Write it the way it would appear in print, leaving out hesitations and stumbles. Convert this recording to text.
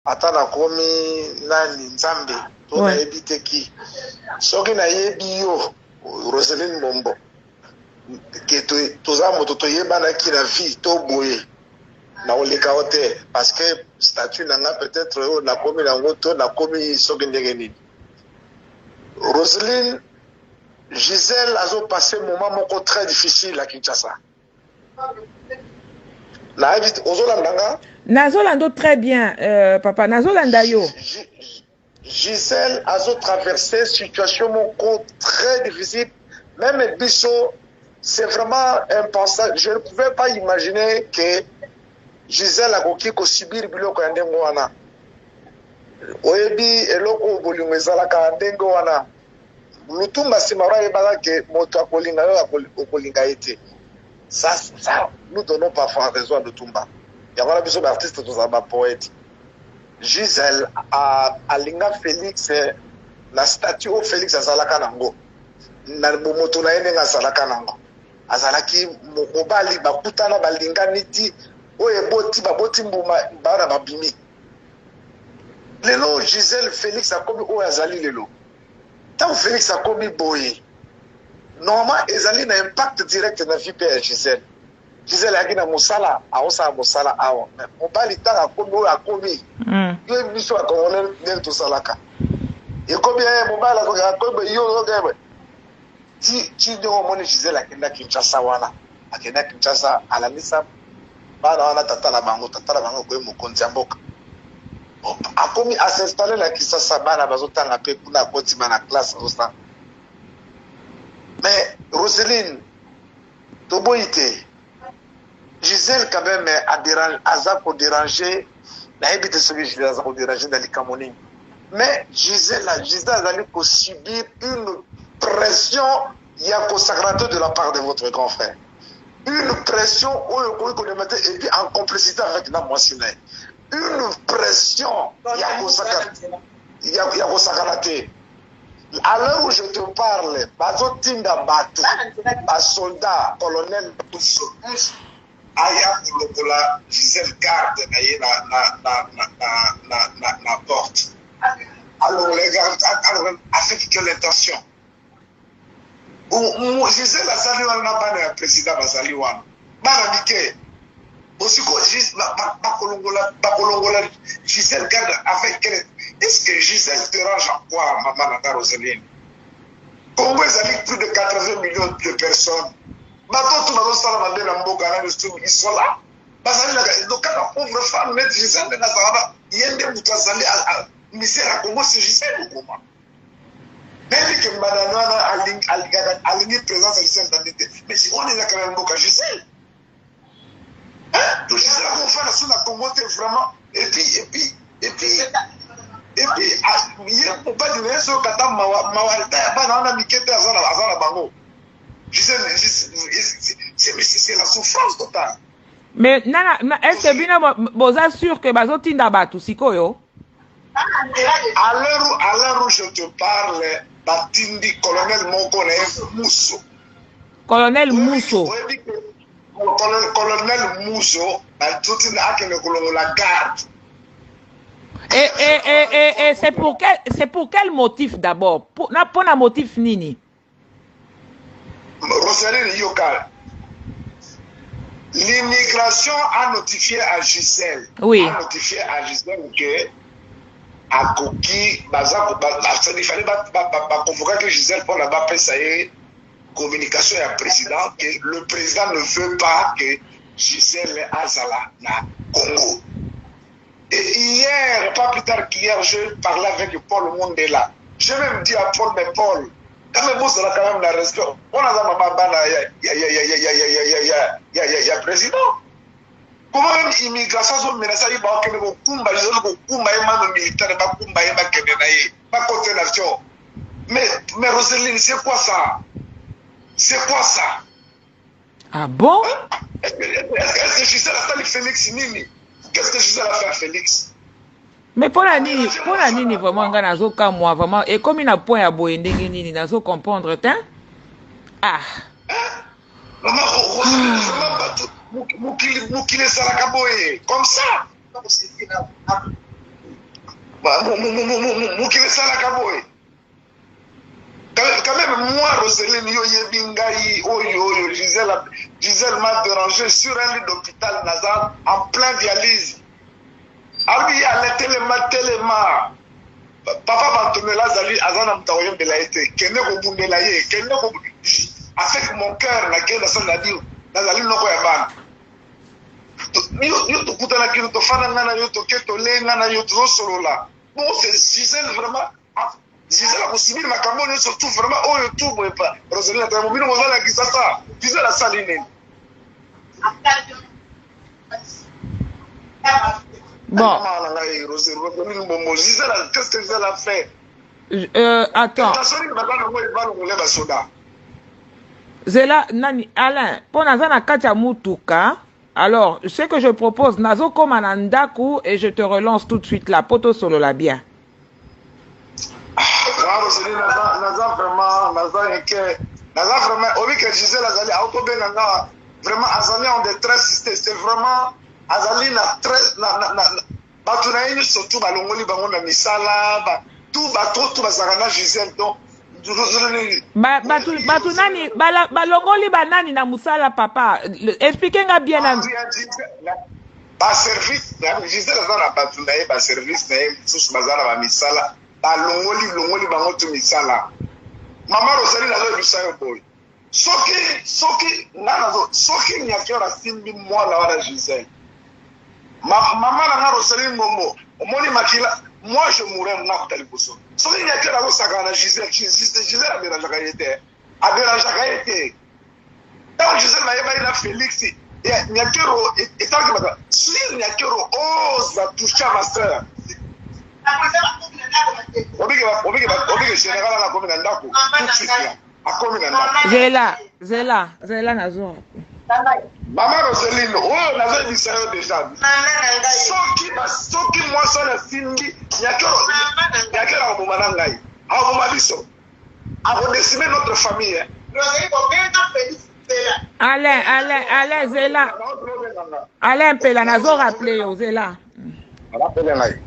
ata nakomi nani nzambe to nayebi te ki soki nayebi yo Roselyne Mombo ke toza moto toyebanaki na vie to boye na oleka te parce que statut nanga peut-être oyo nakomi nango to nakomi soki ndenge nini. Roselyne Gisèle a passé un moment moko très difficile à Kinshasa. Nazolando très bien, papa. Nazolanda yo. Gisèle a traversé une situation moko très difficile. Même Bisso, c'est vraiment impensable. Je ne pouvais pas imaginer que Gisèle a subir biloko ya ndengo wana. Oyebi eloko bolingo ezalaka ndengo wana. Lutumba simara yebaka ke moto akolinga yo akolinga ete. Ça, nous donnons parfois raison à Lutumba. Il y a des artistes qui sont poètes. Gisèle a linga Félix, la statue au Félix Azalaka Nango. Na moto na ene Azalaka Nango. Azalaki mobali bakutana balinga niti oye baboti mbuma bana babimi. Lelo Gisèle Félix a komi o azali lelo. Tant Félix a commis boye, normalement, ils ont un impact direct dans la vie de Gisèle. Gisèle a dit à Moussala, à Osa Moussala, à on. On parle de temps à commis, à commis. Il y a une mission à commander dans tout ça là. Et comme il y a un moment là, comme il y a un moment, si tu as un Gisèle à Kinshasa, à Kinshasa, à la Nissa, à Tata Bango, comme Mokontiamboka. A commis à s'installer là qui s'assemble bazotanga na pe kuna kotima na classe osa. Mais Roselyne Toboite Gisèle quand même a dérangé na habite celui Gisèle a dérangé dans les Cameroun. Mais Gisèle a subir une pression consacrée de la part de votre grand frère. Une pression et puis en complicité avec la Moissine. Une pression, il y a consacré. À l'heure où je te parle, Bazotinda Batou, un soldat, colonel Aya Kolokola, Gisèle garde na porte. Alors les gars, avec quelle intention? Gisèle Azaliwan n'a pas de président Azaliwan. Banamike. Aussi Bakolongola, Gisèle garde avec quelle. Est-ce que Gisèle dérange en quoi, maman Nata Roselyne? Congo est plus de 80 millions de personnes. Maintenant, tout le monde ils sont là. Donc, quand on pauvre femme, Gisèle de Nazareth, il y a des moutazali à misère à Congo, c'est Gisèle ou comment? Même que Madame a ligné présence à Gisèle dans l'été. Mais si on est là quand même beaucoup à Gisèle. Donc, Gisèle, on fait la sous la Congo, vraiment. Et puis, il y a pas de raison que tu c'est la souffrance totale. Mais est-ce que vous êtes sûr que vous êtes battu sikoyo? À l'heure où je te parle, Batindi, colonel Moko Mousso. Colonel Mousso. Colonel Mousso, la garde. Et c'est pour quel motif d'abord? Pour un motif nini? Roselyne Yoka, l'immigration a notifié à Gisèle. Oui. A notifié à Gisèle que à Koki, il fallait convoquer que Gisèle pour la communication à président que le président ne veut pas que Gisèle Azala na Congo. Et hier, pas plus tard qu'hier, je parlais avec Paul Mondela. Je même dit à Paul, mais Paul, quand même, vous avez quand même la respect. On a il y a président. Comment même immigration sont menacées, il y a un Kumba, il y a un militaire, pas contre. Mais Roselyne, c'est quoi ça? C'est quoi ça? Ah bon? Est-ce que Gisèle a fait Félix Nini? Qu'est-ce que Gisèle a fait à Félix? Mais pour la nini vraiment, vraiment, et comme il a point à boyender, nini, n'a pas comprendre, hein? Ah! Maman, Moukile Salakaboye, comme ça! mokili esalaka boye. Quand même, moi, Roselyne, yo yebingai, oyo, Gisèle m'a dérangé sur un lit d'hôpital Nazar en plein dialyse. Abi ya telema. Papa Bantomela Zali, Azana Mtaoyen Belaïte, Kene Kobundelaye, Kene avec mon cœur, la gueule de son adio, Nazali Noko Yaban. Yo to kutana kilo to fana ngana yo to keto le ngana yo to solo là. Bon, c'est Gisèle vraiment. Gisèle a possibilité ma camone surtout vraiment oh yo tout bon pas. Roselyne a mobile on va la kisasa. Gisèle a saline. Bon. Qu'est-ce que Gisèle a fait? Attends. Zela, nani, Alain, pour Nazana Katia Mutuka, alors, ce que je propose, Nazo Komanandaku, et je te relance tout de suite là, poto solo la bien. Naza vraiment, oui que Gisèle Azali, vraiment, Azali en détresse, c'est vraiment, Azali na très, Batunaïni surtout, Balongoli, Bangon, Misala, tout, Bazarana, Gisèle, donc, Batunani, balongoli banani na musala papa. Expliquez-moi bien. Ba service, Gisèle Azana Batunaï, ba service, sous Bazana, ba misala, balongoli, bango tu misala. Maman Rosalie nazo bisayo boy. Soki nyakera simbi mwana wana Gisèle. Maman na Rosalie Ngombo, omoni makila, moi je mourrais na kutalibuso. Soki nyakera go sakana Gisèle a dérangeaka été. Tant Gisèle na yeba ina Félix, nyakero etangi maka. Si nyakero osa toucher ma sœur. Obige général na komi na ndako. Tout de suite là. Akomi na ndako. Zela nazo. Maman Roselyne, oh, nazo bisayo déjà. Soki moi ça na simbi, nyakero abomana ngai. Aboma biso. Abodesime notre famille. Alain, Zela. Alain Pela nazo rappeler yo Zela. Rappelez ngai.